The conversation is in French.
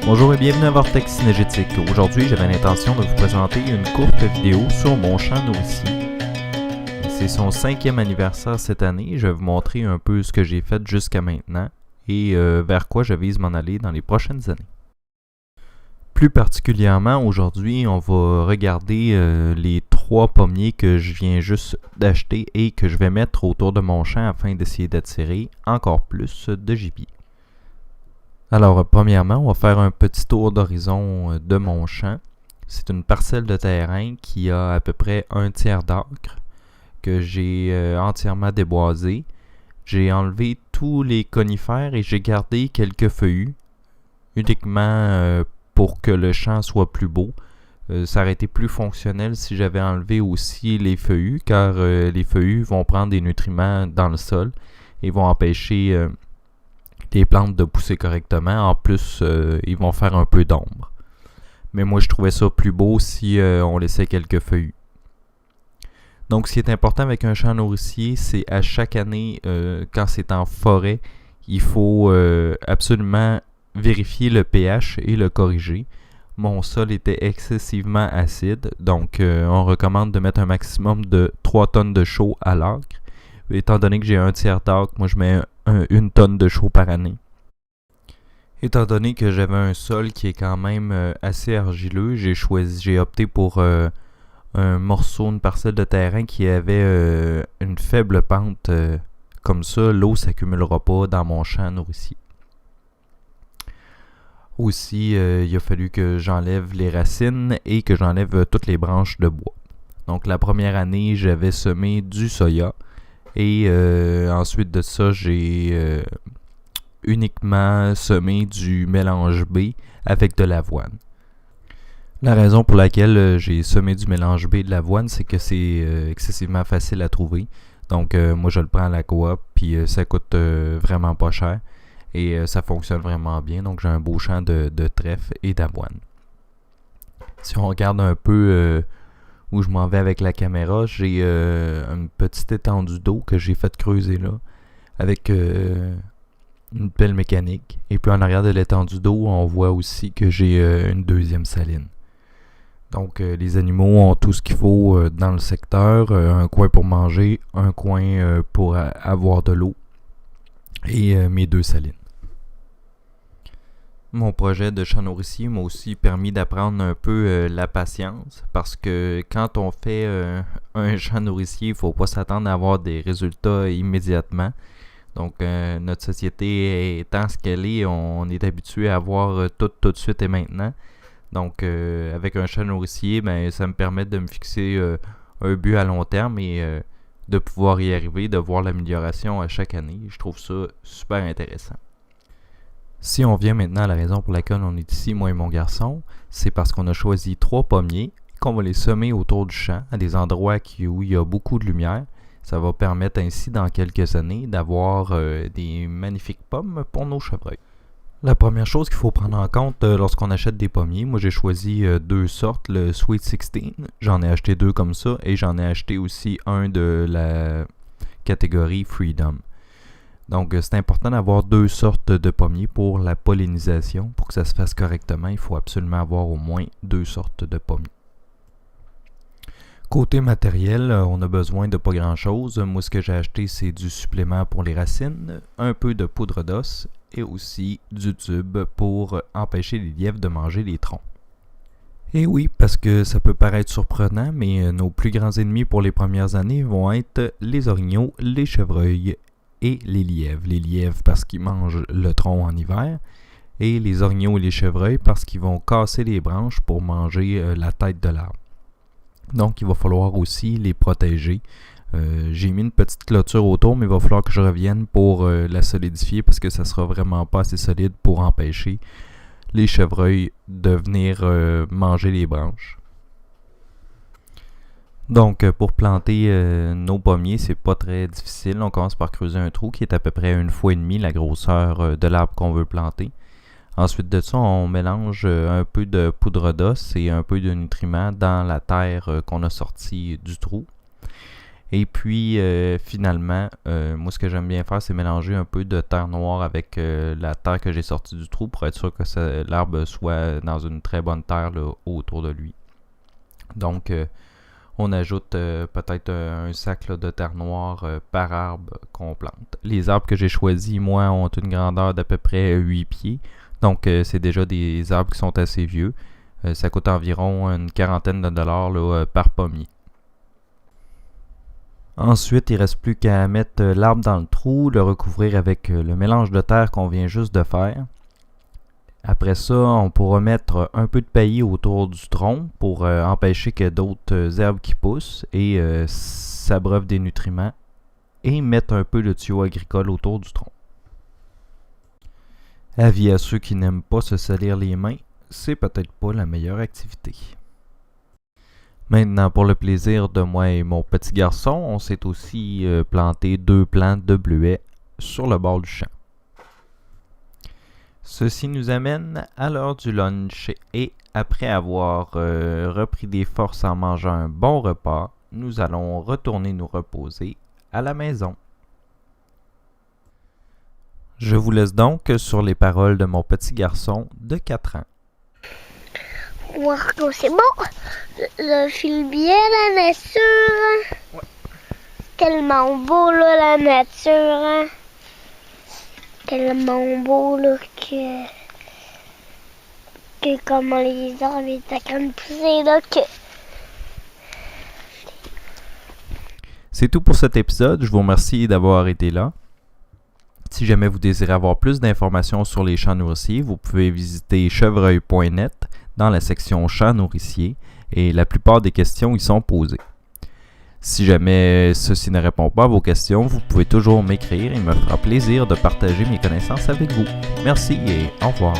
Bonjour et bienvenue à Vortex Synergétique. Aujourd'hui, j'avais l'intention de vous présenter une courte vidéo sur mon champ nourricier. C'est son 5e anniversaire cette année. Je vais vous montrer un peu ce que j'ai fait jusqu'à maintenant et vers quoi je vise m'en aller dans les prochaines années. Plus particulièrement, aujourd'hui, on va regarder les 3 pommiers que je viens juste d'acheter et que je vais mettre autour de mon champ afin d'essayer d'attirer encore plus de gibier. Alors, premièrement, on va faire un petit tour d'horizon de mon champ. C'est une parcelle de terrain qui a à peu près 1/3 d'acre que j'ai entièrement déboisé. J'ai enlevé tous les conifères et j'ai gardé quelques feuillus, uniquement pour que le champ soit plus beau. Ça aurait été plus fonctionnel si j'avais enlevé aussi les feuillus, car les feuillus vont prendre des nutriments dans le sol et vont empêcher les plantes de pousser correctement. En plus, ils vont faire un peu d'ombre. Mais moi, je trouvais ça plus beau si on laissait quelques feuillus. Donc, ce qui est important avec un champ nourricier, c'est à chaque année, quand c'est en forêt, il faut absolument vérifier le pH et le corriger. Mon sol était excessivement acide, donc on recommande de mettre un maximum de 3 tonnes de chaux à l'acre. Étant donné que j'ai 1/3 d'acre, moi je mets 1 tonne de chaux par année. Étant donné que j'avais un sol qui est quand même assez argileux, j'ai opté pour un morceau, une parcelle de terrain qui avait une faible pente. Comme ça, l'eau ne s'accumulera pas dans mon champ nourricier. Aussi, il a fallu que j'enlève les racines et que j'enlève toutes les branches de bois. Donc la première année, j'avais semé du soya. Et ensuite de ça, j'ai uniquement semé du mélange B avec de l'avoine. La raison pour laquelle j'ai semé du mélange B et de l'avoine, c'est que c'est excessivement facile à trouver. Donc moi je le prends à la coop, puis ça coûte vraiment pas cher. Et ça fonctionne vraiment bien. Donc j'ai un beau champ de trèfle et d'avoine. Si on regarde un peu où je m'en vais avec la caméra, j'ai une petite étendue d'eau que j'ai fait creuser là avec une pelle mécanique. Et puis en arrière de l'étendue d'eau, on voit aussi que j'ai une deuxième saline. Donc les animaux ont tout ce qu'il faut dans le secteur, un coin pour manger, un coin pour avoir de l'eau et mes 2 salines. Mon projet de champ nourricier m'a aussi permis d'apprendre un peu la patience, parce que quand on fait un champ nourricier, il ne faut pas s'attendre à avoir des résultats immédiatement. Donc notre société étant ce qu'elle est, on est habitué à avoir tout de suite et maintenant. Donc avec un champ nourricier, ça me permet de me fixer un but à long terme et de pouvoir y arriver, de voir l'amélioration à chaque année. Je trouve ça super intéressant. Si on vient maintenant à la raison pour laquelle on est ici, moi et mon garçon, c'est parce qu'on a choisi 3 pommiers, qu'on va les semer autour du champ, à des endroits où il y a beaucoup de lumière. Ça va permettre ainsi, dans quelques années, d'avoir des magnifiques pommes pour nos chevreuils. La première chose qu'il faut prendre en compte lorsqu'on achète des pommiers, moi j'ai choisi 2 sortes, le Sweet 16, j'en ai acheté 2 comme ça, et j'en ai acheté aussi un de la catégorie Freedom. Donc, c'est important d'avoir 2 sortes de pommiers pour la pollinisation. Pour que ça se fasse correctement, il faut absolument avoir au moins 2 sortes de pommiers. Côté matériel, on a besoin de pas grand-chose. Moi, ce que j'ai acheté, c'est du supplément pour les racines, un peu de poudre d'os et aussi du tube pour empêcher les lièvres de manger les troncs. Et oui, parce que ça peut paraître surprenant, mais nos plus grands ennemis pour les premières années vont être les orignaux, les chevreuils et les lièvres. Les lièvres parce qu'ils mangent le tronc en hiver et les orignaux et les chevreuils parce qu'ils vont casser les branches pour manger la tête de l'arbre. Donc il va falloir aussi les protéger. J'ai mis une petite clôture autour, mais il va falloir que je revienne pour la solidifier parce que ça sera vraiment pas assez solide pour empêcher les chevreuils de venir manger les branches. Donc, pour planter nos pommiers, c'est pas très difficile. On commence par creuser un trou qui est à peu près 1,5 fois la grosseur de l'arbre qu'on veut planter. Ensuite de ça, on mélange un peu de poudre d'os et un peu de nutriments dans la terre qu'on a sortie du trou. Et puis, finalement, moi, ce que j'aime bien faire, c'est mélanger un peu de terre noire avec la terre que j'ai sortie du trou pour être sûr que l'arbre soit dans une très bonne terre là, autour de lui. Donc, on ajoute peut-être un sac là, de terre noire par arbre qu'on plante. Les arbres que j'ai choisis, moi, ont une grandeur d'à peu près 8 pieds. Donc, c'est déjà des arbres qui sont assez vieux. Ça coûte environ une quarantaine de dollars là, par pommier. Ensuite, il ne reste plus qu'à mettre l'arbre dans le trou, le recouvrir avec le mélange de terre qu'on vient juste de faire. Après ça, on pourra mettre un peu de paillis autour du tronc pour empêcher que d'autres herbes qui poussent et s'abreuvent des nutriments. Et mettre un peu de tuyau agricole autour du tronc. Avis à ceux qui n'aiment pas se salir les mains, c'est peut-être pas la meilleure activité. Maintenant, pour le plaisir de moi et mon petit garçon, on s'est aussi planté 2 plants de bleuets sur le bord du champ. Ceci nous amène à l'heure du lunch et après avoir repris des forces en mangeant un bon repas, nous allons retourner nous reposer à la maison. Je vous laisse donc sur les paroles de mon petit garçon de 4 ans. Marco, c'est bon. Je file bien la nature. Ouais. Tellement beau là, la nature. Tellement beau là que comment les arbres étaient en train de pousser là que. C'est tout pour cet épisode. Je vous remercie d'avoir été là. Si jamais vous désirez avoir plus d'informations sur les champs nourriciers, vous pouvez visiter chevreuil.net dans la section champs nourriciers et la plupart des questions y sont posées. Si jamais ceci ne répond pas à vos questions, vous pouvez toujours m'écrire et il me fera plaisir de partager mes connaissances avec vous. Merci et au revoir.